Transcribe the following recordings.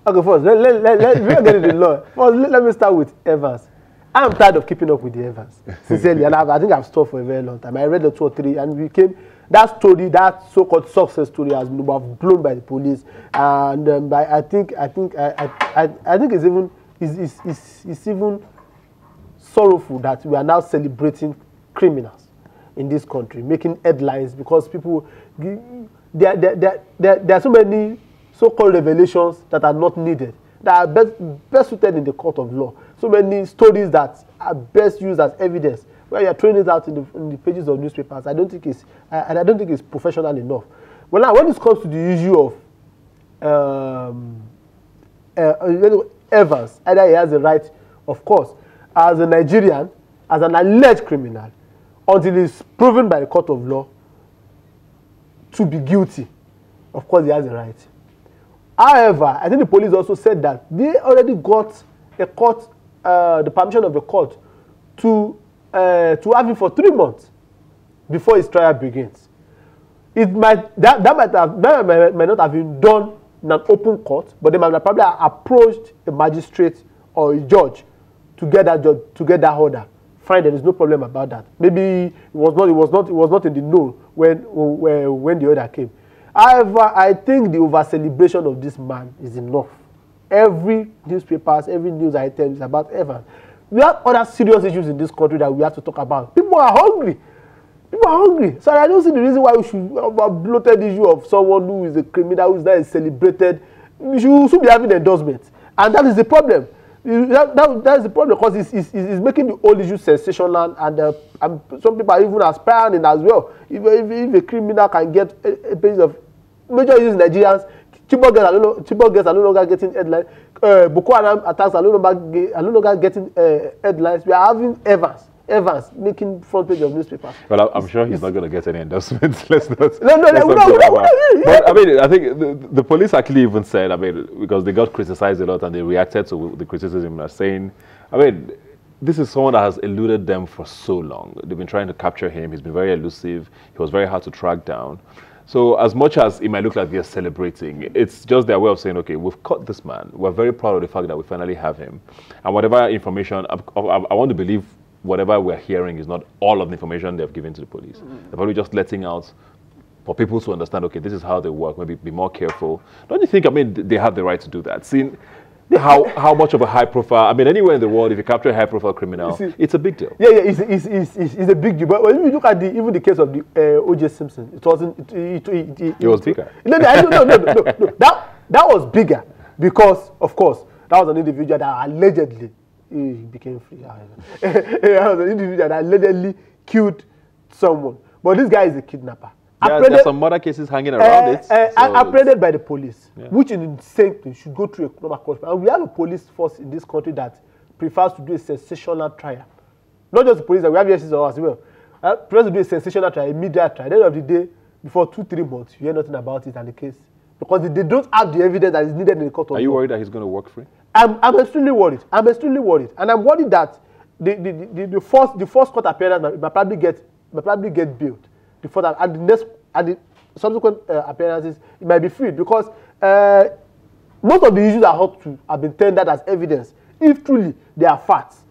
Okay, first, we'll get into the law. First, let me start with Evans. I'm tired of keeping up with the Evans, sincerely, and I think I've stopped for a very long time. I read the 2 or 3, and we came. That story, that so-called success story, has been blown by the police, and I think it's even sorrowful that we are now celebrating criminals in this country, making headlines because people there are so many so-called revelations that are not needed, that are best suited in the court of law. So many stories that are best used as evidence, where you are throwing it out in the pages of newspapers. I don't think it's professional enough. Well, now when it comes to the issue of Evans, either he has the right, of course, as a Nigerian, as an alleged criminal, until he's proven by the court of law to be guilty, of course he has the right. However, I think the police also said that they already got the permission of the court to have him for 3 months before his trial begins. It might that might not have been done in an open court, but they might have probably approached a magistrate or a judge to get that order. Fine, there is no problem about that. Maybe it was not in the know when the order came. However, I think the over-celebration of this man is enough. Every newspapers, every news item is about Evans. We have other serious issues in this country that we have to talk about. People are hungry. So I don't see the reason why we should have a bloated issue of someone who is a criminal, who is not celebrated. We should be having endorsements. And that is the problem. That is the problem, because it's making the whole issue sensational, and some people are even aspiring as well. If a criminal can get a piece of major issues in Nigerians, Chibok girls are no longer getting headlines. Boko Haram attacks are no longer getting headlines. We are having Evans making front page of newspapers. Well, I'm sure he's not going to get any endorsements. Let's not. But I mean, I think the police actually even said, I mean, because they got criticized a lot and they reacted to the criticism as saying, I mean, this is someone that has eluded them for so long. They've been trying to capture him. He's been very elusive. He was very hard to track down. So as much as it might look like they're celebrating, it's just their way of saying, okay, we've caught this man. We're very proud of the fact that we finally have him. And whatever information, I want to believe whatever we're hearing is not all of the information they've given to the police. They're probably just letting out for people to understand, okay, this is how they work, maybe be more careful. Don't you think, I mean, they have the right to do that? Seeing how much of a high profile, I mean, anywhere in the world, if you capture a high profile criminal, it's a big deal. Yeah, it's a big deal. But when you look at even the case of the O.J. Simpson, it wasn't. It was bigger. No. That was bigger because, of course, that was an individual that allegedly became free. That was an individual that allegedly killed someone. But this guy is a kidnapper. There are some other cases hanging around it. Apprehended by the police, which is insane thing, should go through a normal court. And we have a police force in this country that prefers to do a sensational trial. Not just the police, we have yes as well. Prefers to do a sensational trial, a media trial. At the end of the day, before 2-3 months, you hear nothing about it and the case. Because they don't have the evidence that is needed in the court of law. Are you worried that he's going to walk free? I'm extremely worried. And I'm worried that the first court appearance might probably get built. Before that, and the subsequent appearances, it might be free, because most of the issues that have been tendered as evidence, if truly they are facts,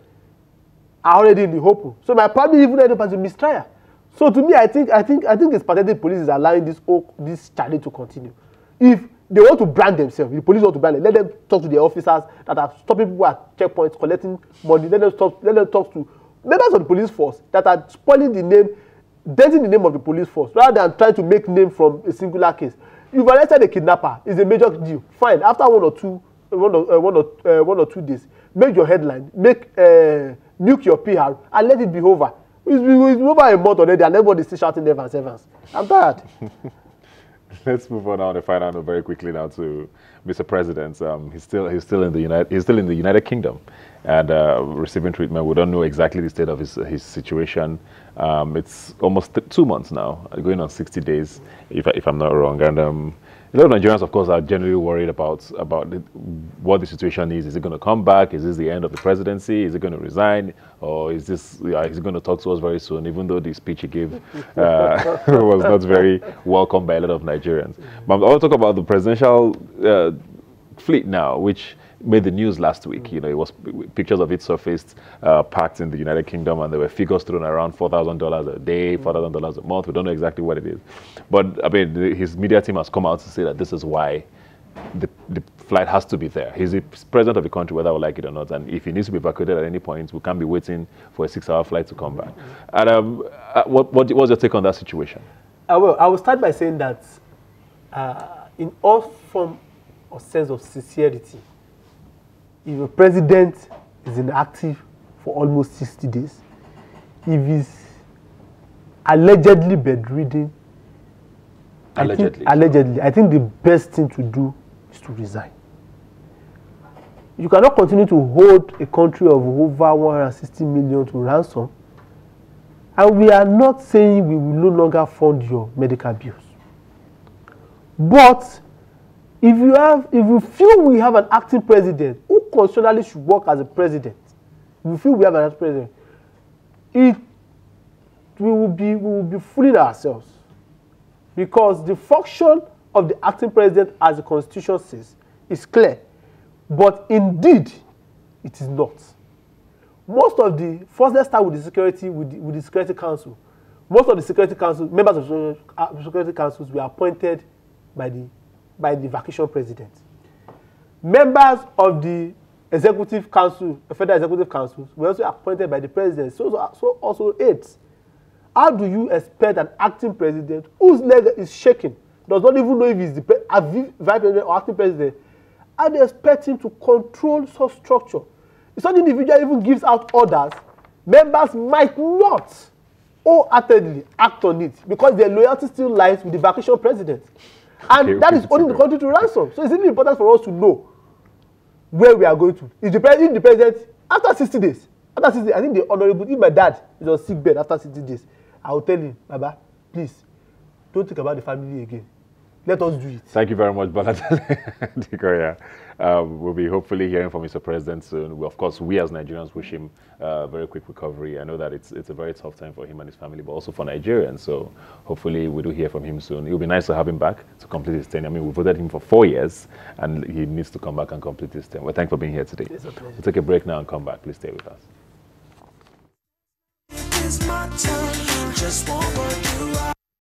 are already in the open. So might probably even end up as a mistrial. So to me, I think it's pathetic police is allowing this challenge to continue. If they want to brand themselves, the police want to brand them, let them talk to the officers that are stopping people at checkpoints, collecting money. Let them talk to members of the police force that are spoiling the name, denting the name of the police force, rather than trying to make name from a singular case. You've arrested a kidnapper, it's a major deal. Fine, after one or two days, make your headline, nuke your PR, and let it be over. It's over a month already, and everybody's still shouting Evans. I'm tired. Let's move on now to find out very quickly now to Mr. President. He's still in the United Kingdom and receiving treatment. We don't know exactly the state of his situation. It's almost 2 months now, going on 60 days, if I'm not wrong. And a lot of Nigerians, of course, are generally worried about what the situation is. Is it going to come back? Is this the end of the presidency? Is it going to resign? Or is he going to talk to us very soon, even though the speech he gave was not very welcomed by a lot of Nigerians? But I want to talk about the presidential fleet now, which made the news last week. You know, it was pictures of it surfaced, parked in the United Kingdom, and there were figures thrown around $4,000 a day, $4,000 a month. We don't know exactly what it is, but I mean, his media team has come out to say that this is why the flight has to be there. He's the president of the country, whether we like it or not, and if he needs to be evacuated at any point, we can't be waiting for a 6-hour flight to come back. And what was your take on that situation? I will start by saying that in all form or sense of sincerity, if a president is inactive for almost 60 days, if he's allegedly bedridden, allegedly, I think the best thing to do is to resign. You cannot continue to hold a country of over 160 million to ransom, and we are not saying we will no longer fund your medical bills. But if you feel we have an acting president who constitutionally should work as a president, if you feel we have an acting president, we will be fooling ourselves, because the function of the acting president, as the Constitution says, is clear, but indeed it is not. Most of the first, let's start with the security, with the Security Council. Most of the Security Council members of the Security Councils were appointed by the vacation president. Members of the Executive Council, the Federal Executive Council, were also appointed by the president. So also aides. How do you expect an acting president whose leg is shaking, does not even know if he's the vice president or acting president, how do you expect him to control such structure? If such individual even gives out orders, members might not wholeheartedly act on it, because their loyalty still lies with the vacation president. And that is holding the country to ransom. So it's really important for us to know where we are going to. If the president, after 60 days, I think the honorable, if my dad is on sick bed after 60 days, I will tell him, Baba, please, don't think about the family again. Let us do it. Thank you very much, Balatale Dikoya. We'll be hopefully hearing from Mr. President soon. Of course, we as Nigerians wish him a very quick recovery. I know that it's a very tough time for him and his family, but also for Nigerians. So hopefully we do hear from him soon. It would be nice to have him back to complete his tenure. I mean, we voted him for 4 years, and he needs to come back and complete his tenure. Well, thanks for being here today. We'll take a break now and come back. Please stay with us. It is my turn. Just one word.